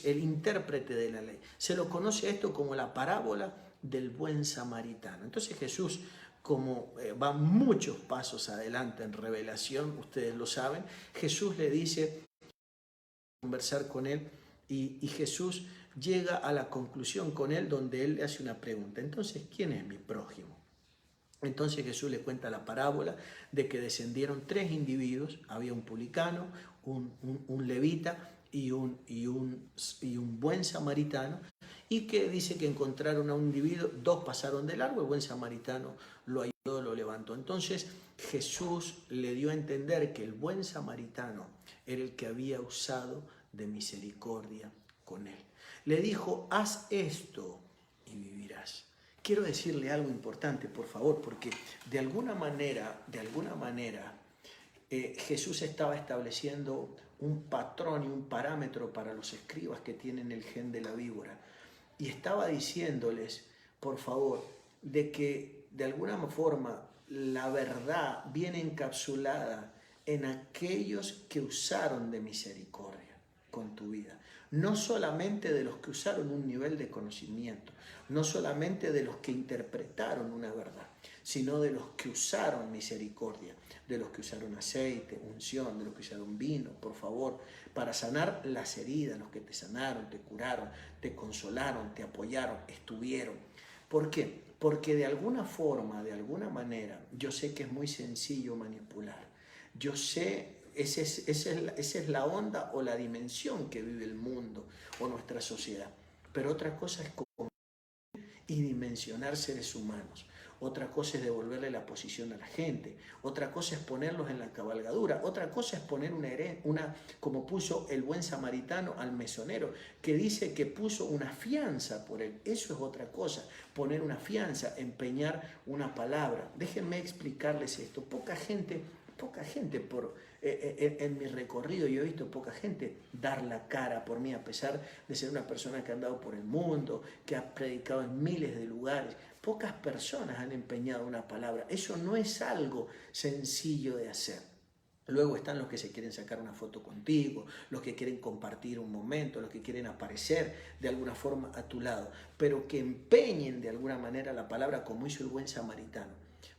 el intérprete de la ley, se lo conoce a esto como la parábola del buen samaritano. Entonces Jesús, como va muchos pasos adelante en revelación, ustedes lo saben, Jesús le dice, conversar con él, y Jesús llega a la conclusión con él donde él le hace una pregunta. Entonces, ¿quién es mi prójimo? Entonces Jesús le cuenta la parábola de que descendieron 3 individuos, había un publicano, un levita y un buen samaritano, y que dice que encontraron a un individuo, 2 pasaron de largo, el buen samaritano lo ayudó, lo levantó. Entonces Jesús le dio a entender que el buen samaritano era el que había usado de misericordia con él. Le dijo, haz esto y vivirás. Quiero decirle algo importante, por favor, porque de alguna manera, Jesús estaba estableciendo un patrón y un parámetro para los escribas que tienen el gen de la víbora. Y estaba diciéndoles, por favor, de que de alguna forma la verdad viene encapsulada en aquellos que usaron de misericordia con tu vida. No solamente de los que usaron un nivel de conocimiento, no solamente de los que interpretaron una verdad, sino de los que usaron misericordia, de los que usaron aceite, unción, de los que usaron vino, por favor, para sanar las heridas, los que te sanaron, te curaron, te consolaron, te apoyaron, estuvieron. ¿Por qué? Porque de alguna forma, de alguna manera, yo sé que es muy sencillo manipular. Yo sé, esa es la onda o la dimensión que vive el mundo o nuestra sociedad. Pero otra cosa es y dimensionar seres humanos. otra cosa es devolverle la posición a la gente, otra cosa es ponerlos en la cabalgadura, otra cosa es poner como puso el buen samaritano al mesonero, que dice que puso una fianza por él. Eso es otra cosa, poner una fianza, empeñar una palabra. Déjenme explicarles esto. Poca gente en mi recorrido yo he visto poca gente dar la cara por mí, a pesar de ser una persona que ha andado por el mundo, que ha predicado en miles de lugares. Pocas personas han empeñado una palabra. Eso no es algo sencillo de hacer. Luego están los que se quieren sacar una foto contigo, los que quieren compartir un momento, los que quieren aparecer de alguna forma a tu lado, pero que empeñen de alguna manera la palabra como hizo el buen samaritano.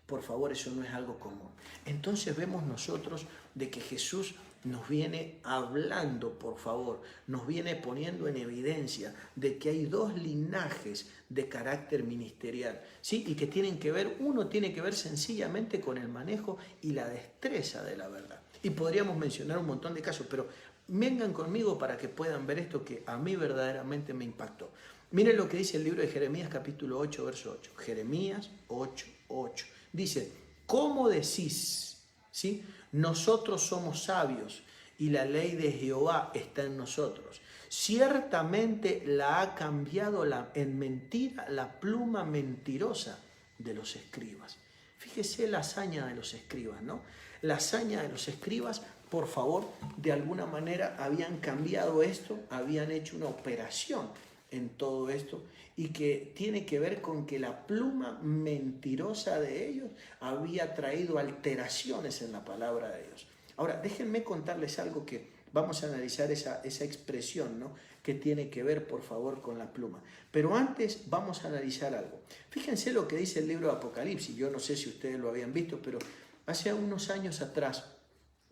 Por favor, eso no es algo común. Entonces vemos nosotros de que Jesús nos viene hablando, por favor, nos viene poniendo en evidencia de que hay dos linajes de carácter ministerial, ¿sí? Y que tienen que ver, uno tiene que ver sencillamente con el manejo y la destreza de la verdad. Y podríamos mencionar un montón de casos, pero vengan conmigo para que puedan ver esto que a mí verdaderamente me impactó. Miren lo que dice el libro de Jeremías capítulo 8, verso 8. Jeremías 8, 8. Dice, ¿cómo decís? ¿Sí? Nosotros somos sabios y la ley de Jehová está en nosotros. Ciertamente la ha cambiado en mentira la pluma mentirosa de los escribas. Fíjese la hazaña de los escribas, ¿no? La hazaña de los escribas, por favor, de alguna manera habían cambiado esto, habían hecho una operación en todo esto y que tiene que ver con que la pluma mentirosa de ellos había traído alteraciones en la palabra de Dios. Ahora, déjenme contarles algo que vamos a analizar esa expresión, ¿no? Que tiene que ver, por favor, con la pluma. Pero antes vamos a analizar algo. Fíjense lo que dice el libro de Apocalipsis. Yo no sé si ustedes lo habían visto, pero hace unos años atrás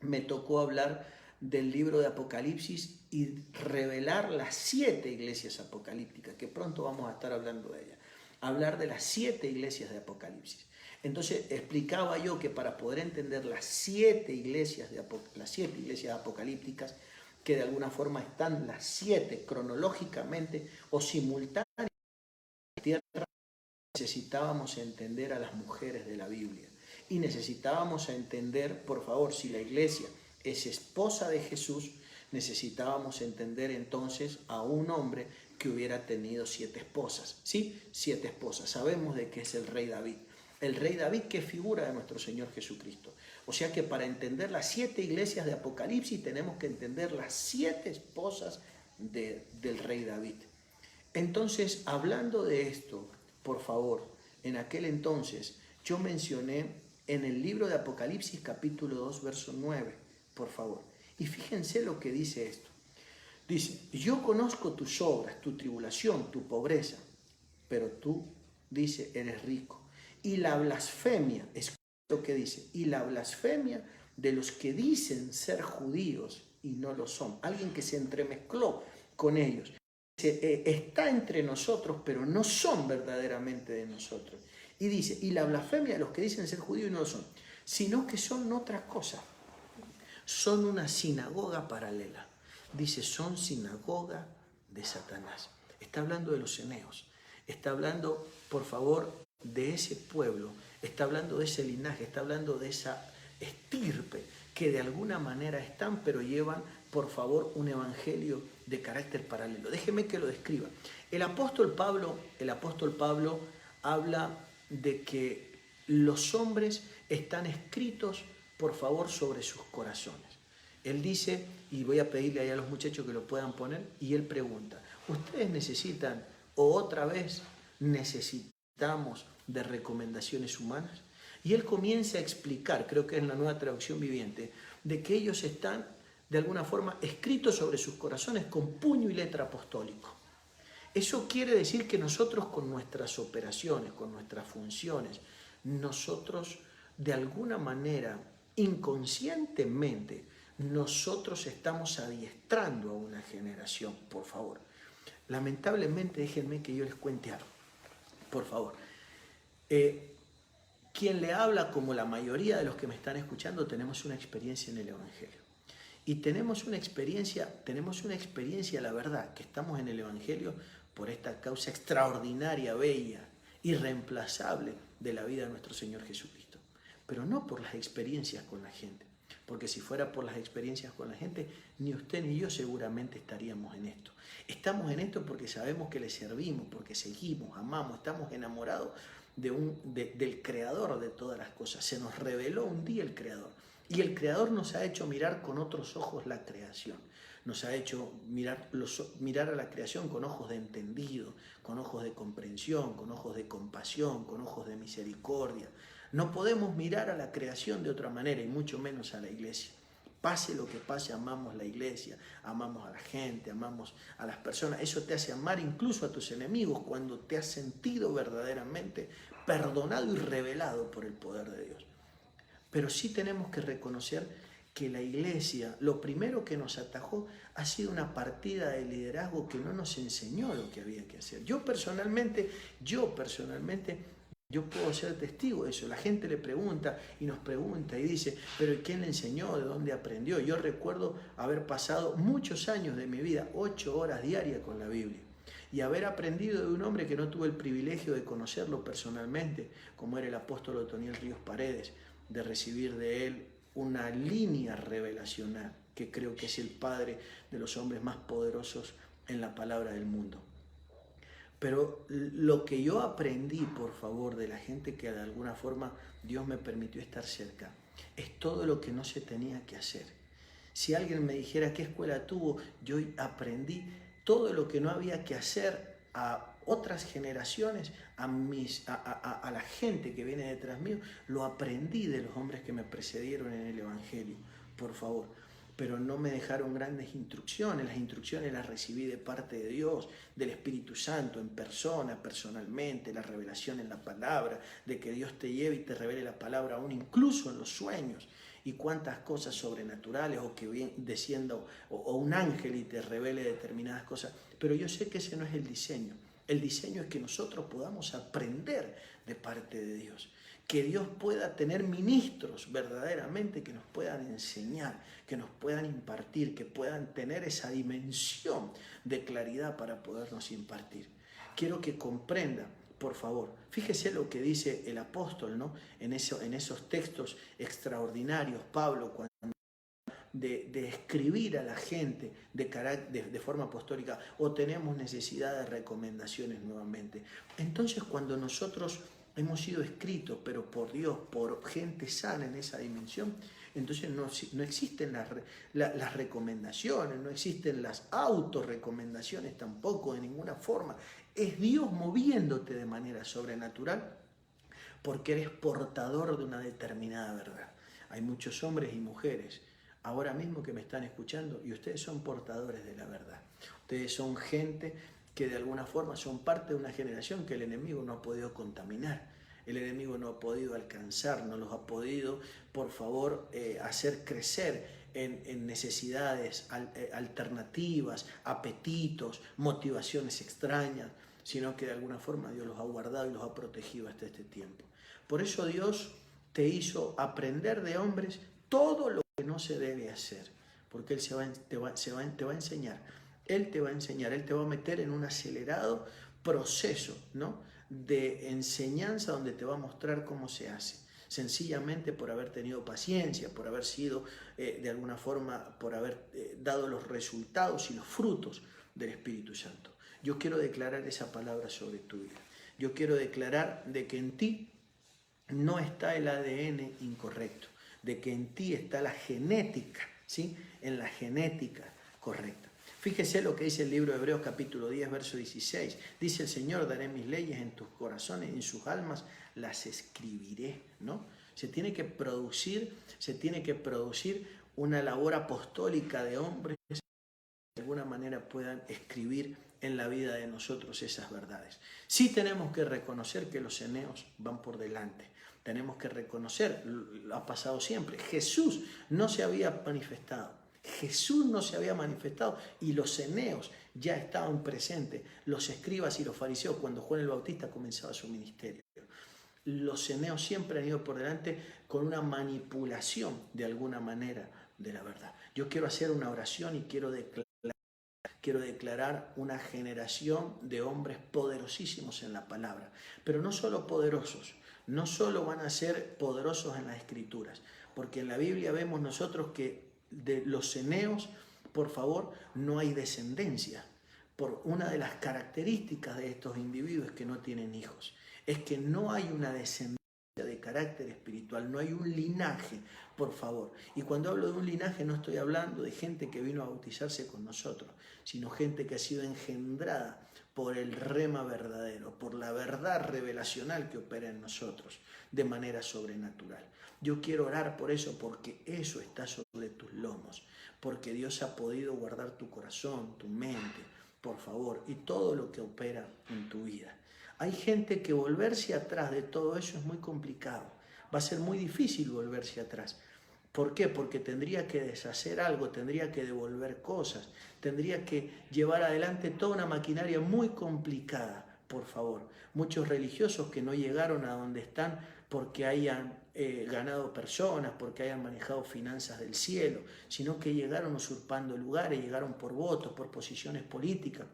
me tocó hablar del libro de Apocalipsis y revelar las 7 iglesias apocalípticas, que pronto vamos a estar hablando de ellas. Hablar de las 7 iglesias de Apocalipsis. Entonces explicaba yo que para poder entender las 7 iglesias apocalípticas, que de alguna forma están las 7 cronológicamente o simultáneamente en la tierra, necesitábamos entender a las mujeres de la Biblia. Y necesitábamos entender, por favor, si la iglesia es esposa de Jesús, necesitábamos entender entonces a un hombre que hubiera tenido 7 esposas. ¿Sí? 7 esposas. Sabemos de que es el rey David. El rey David que figura de nuestro Señor Jesucristo. O sea que para entender las 7 iglesias de Apocalipsis tenemos que entender las 7 esposas del rey David. Entonces, hablando de esto, por favor, en aquel entonces yo mencioné en el libro de Apocalipsis capítulo 2, verso 9, por favor. Y fíjense lo que dice esto. Dice, yo conozco tus obras, tu tribulación, tu pobreza, pero tú, dice, eres rico. Y la blasfemia, es lo que dice, y la blasfemia de los que dicen ser judíos y no lo son. Alguien que se entremezcló con ellos. Está entre nosotros, pero no son verdaderamente de nosotros. Y dice, y la blasfemia de los que dicen ser judíos y no lo son, sino que son otra cosa. Son una sinagoga paralela. Dice, son sinagoga de Satanás. Está hablando de los eneos. Está hablando, por favor, de ese pueblo. Está hablando de ese linaje. Está hablando de esa estirpe que de alguna manera están, pero llevan, por favor, un evangelio de carácter paralelo. Déjeme que lo describa. El apóstol Pablo habla de que los hombres están escritos, por favor, sobre sus corazones. Él dice, y voy a pedirle ahí a los muchachos que lo puedan poner, y él pregunta, ¿ustedes necesitan o otra vez necesitamos de recomendaciones humanas? Y él comienza a explicar, creo que es la Nueva Traducción Viviente, de que ellos están de alguna forma escritos sobre sus corazones con puño y letra apostólico. Eso quiere decir que nosotros con nuestras operaciones, con nuestras funciones, nosotros de alguna manera, inconscientemente, nosotros estamos adiestrando a una generación, por favor. Lamentablemente, déjenme que yo les cuente algo, por favor. Quien le habla, como la mayoría de los que me están escuchando, tenemos una experiencia en el Evangelio. Y tenemos una experiencia, la verdad, que estamos en el Evangelio por esta causa extraordinaria, bella, irreemplazable de la vida de nuestro Señor Jesucristo. Pero no por las experiencias con la gente. Porque si fuera por las experiencias con la gente, ni usted ni yo seguramente estaríamos en esto. Estamos en esto porque sabemos que le servimos, porque seguimos, amamos, estamos enamorados del Creador de todas las cosas. Se nos reveló un día el Creador. Y el Creador nos ha hecho mirar con otros ojos la creación. Nos ha hecho mirar a la creación con ojos de entendido, con ojos de comprensión, con ojos de compasión, con ojos de misericordia. No podemos mirar a la creación de otra manera y mucho menos a la iglesia. Pase lo que pase, amamos la iglesia, amamos a la gente, amamos a las personas. Eso te hace amar incluso a tus enemigos cuando te has sentido verdaderamente perdonado y revelado por el poder de Dios. Pero sí tenemos que reconocer que la iglesia, lo primero que nos atajó ha sido una partida de liderazgo que no nos enseñó lo que había que hacer. Yo personalmente, yo puedo ser testigo de eso. La gente le pregunta y nos pregunta y dice, pero ¿quién le enseñó? ¿De dónde aprendió? Yo recuerdo haber pasado muchos años de mi vida, 8 horas diarias con la Biblia. Y haber aprendido de un hombre que no tuve el privilegio de conocerlo personalmente, como era el apóstol Otoniel Ríos Paredes, de recibir de él una línea revelacional, que creo que es el padre de los hombres más poderosos en la palabra del mundo. Pero lo que yo aprendí, por favor, de la gente que de alguna forma Dios me permitió estar cerca, es todo lo que no se tenía que hacer. Si alguien me dijera qué escuela tuvo, yo aprendí todo lo que no había que hacer a otras generaciones, a la gente que viene detrás mío, lo aprendí de los hombres que me precedieron en el Evangelio, por favor. Pero no me dejaron grandes instrucciones. Las instrucciones las recibí de parte de Dios, del Espíritu Santo, en persona, personalmente, la revelación en la palabra, de que Dios te lleve y te revele la palabra aún incluso en los sueños, y cuántas cosas sobrenaturales, o que descienda o un ángel y te revele determinadas cosas. Pero yo sé que ese no es el diseño. El diseño es que nosotros podamos aprender de parte de Dios. Que Dios pueda tener ministros verdaderamente que nos puedan enseñar, que nos puedan impartir, que puedan tener esa dimensión de claridad para podernos impartir. Quiero que comprenda, por favor, fíjese lo que dice el apóstol, ¿no? En esos textos extraordinarios, Pablo, cuando de escribir a la gente de forma apostólica, o tenemos necesidad de recomendaciones nuevamente. Entonces, cuando nosotros hemos sido escritos, pero por Dios, por gente sana en esa dimensión, entonces no existen las recomendaciones, no existen las autorrecomendaciones tampoco de ninguna forma. Es Dios moviéndote de manera sobrenatural porque eres portador de una determinada verdad. Hay muchos hombres y mujeres ahora mismo que me están escuchando y ustedes son portadores de la verdad. Ustedes son gente que de alguna forma son parte de una generación que el enemigo no ha podido contaminar. El enemigo no ha podido alcanzar, no los ha podido, por favor, hacer crecer en necesidades alternativas, apetitos, motivaciones extrañas, sino que de alguna forma Dios los ha guardado y los ha protegido hasta este tiempo. Por eso Dios te hizo aprender de hombres todo lo que no se debe hacer, porque Él te va a enseñar. Él te va a enseñar, Él te va a meter en un acelerado proceso, ¿no?, de enseñanza donde te va a mostrar cómo se hace. Sencillamente por haber tenido paciencia, por haber sido, de alguna forma, por haber dado los resultados y los frutos del Espíritu Santo. Yo quiero declarar esa palabra sobre tu vida. Yo quiero declarar de que en ti no está el ADN incorrecto, de que en ti está la genética, ¿sí?, en la genética correcta. Fíjese lo que dice el libro de Hebreos capítulo 10, verso 16. Dice el Señor, daré mis leyes en tus corazones, en sus almas las escribiré, ¿no? Se tiene que producir una labor apostólica de hombres que de alguna manera puedan escribir en la vida de nosotros esas verdades. Sí tenemos que reconocer que los eneos van por delante. Tenemos que reconocer, lo ha pasado siempre, Jesús no se había manifestado. Jesús no se había manifestado y los eneos ya estaban presentes, los escribas y los fariseos cuando Juan el Bautista comenzaba su ministerio. Los eneos siempre han ido por delante con una manipulación de alguna manera de la verdad. Yo quiero hacer una oración y quiero declarar una generación de hombres poderosísimos en la palabra, pero no solo poderosos, no solo van a ser poderosos en las Escrituras, porque en la Biblia vemos nosotros que de los ceneos, por favor, no hay descendencia. Por una de las características de estos individuos es que no tienen hijos, es que no hay una descendencia de carácter espiritual, no hay un linaje, por favor. Y cuando hablo de un linaje no estoy hablando de gente que vino a bautizarse con nosotros, sino gente que ha sido engendrada por el rema verdadero, por la verdad revelacional que opera en nosotros de manera sobrenatural. Yo quiero orar por eso, porque eso está sobre tus lomos, porque Dios ha podido guardar tu corazón, tu mente, por favor, y todo lo que opera en tu vida. Hay gente que volverse atrás de todo eso es muy complicado. Va a ser muy difícil volverse atrás. ¿Por qué? Porque tendría que deshacer algo, tendría que devolver cosas, tendría que llevar adelante toda una maquinaria muy complicada, por favor. Muchos religiosos que no llegaron a donde están porque hayan ganado personas, porque hayan manejado finanzas del cielo, sino que llegaron usurpando lugares, llegaron por votos, por posiciones políticas.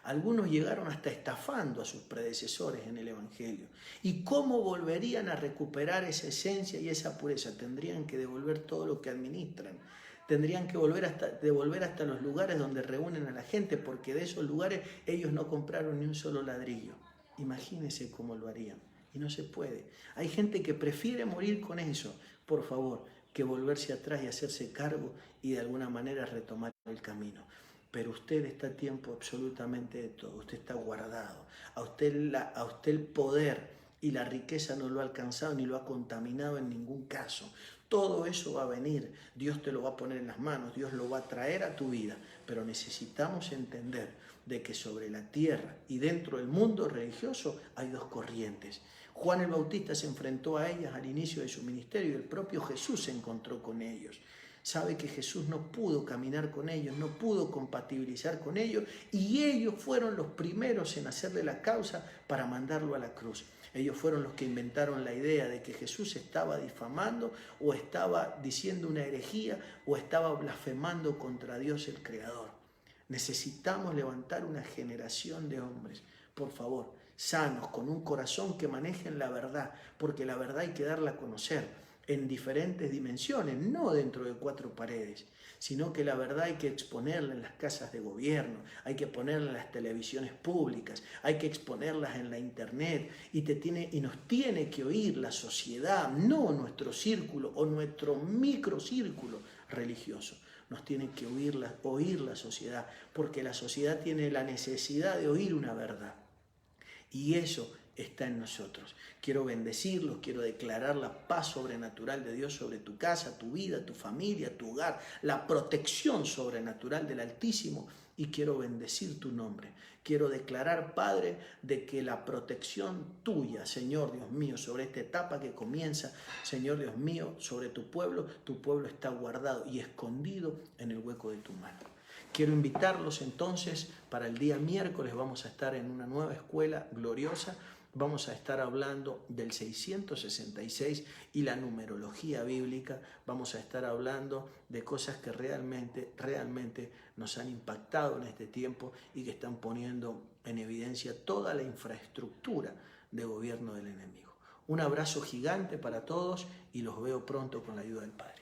Algunos llegaron hasta estafando a sus predecesores en el Evangelio. ¿Y cómo volverían a recuperar esa esencia y esa pureza? Tendrían que devolver todo lo que administran. Tendrían que devolver hasta los lugares donde reúnen a la gente, porque de esos lugares ellos no compraron ni un solo ladrillo. Imagínense cómo lo harían. Y no se puede. Hay gente que prefiere morir con eso, por favor, que volverse atrás y hacerse cargo y de alguna manera retomar el camino. Pero usted está a tiempo absolutamente de todo, usted está guardado, a usted el poder y la riqueza no lo ha alcanzado ni lo ha contaminado en ningún caso. Todo eso va a venir, Dios te lo va a poner en las manos, Dios lo va a traer a tu vida, pero necesitamos entender de que sobre la tierra y dentro del mundo religioso hay dos corrientes. Juan el Bautista se enfrentó a ellas al inicio de su ministerio y el propio Jesús se encontró con ellos. Sabe que Jesús no pudo caminar con ellos, no pudo compatibilizar con ellos, y ellos fueron los primeros en hacerle la causa para mandarlo a la cruz. Ellos fueron los que inventaron la idea de que Jesús estaba difamando o estaba diciendo una herejía o estaba blasfemando contra Dios el Creador. Necesitamos levantar una generación de hombres, por favor, sanos, con un corazón que manejen la verdad, porque la verdad hay que darla a conocer en diferentes dimensiones, no dentro de cuatro paredes, sino que la verdad hay que exponerla en las casas de gobierno, hay que ponerla en las televisiones públicas, hay que exponerlas en la internet y nos tiene que oír la sociedad, no nuestro círculo o nuestro microcírculo religioso. Nos tiene que oír la sociedad, porque la sociedad tiene la necesidad de oír una verdad. Y eso está en nosotros. Quiero bendecirlos, quiero declarar la paz sobrenatural de Dios sobre tu casa, tu vida, tu familia, tu hogar, la protección sobrenatural del Altísimo, y quiero bendecir tu nombre. Quiero declarar, Padre, de que la protección tuya, Señor Dios mío, sobre esta etapa que comienza, Señor Dios mío, sobre tu pueblo está guardado y escondido en el hueco de tu mano. Quiero invitarlos entonces para el día miércoles. Vamos a estar en una nueva escuela gloriosa. Vamos a estar hablando del 666 y la numerología bíblica. Vamos a estar hablando de cosas que realmente nos han impactado en este tiempo y que están poniendo en evidencia toda la infraestructura de gobierno del enemigo. Un abrazo gigante para todos y los veo pronto con la ayuda del Padre.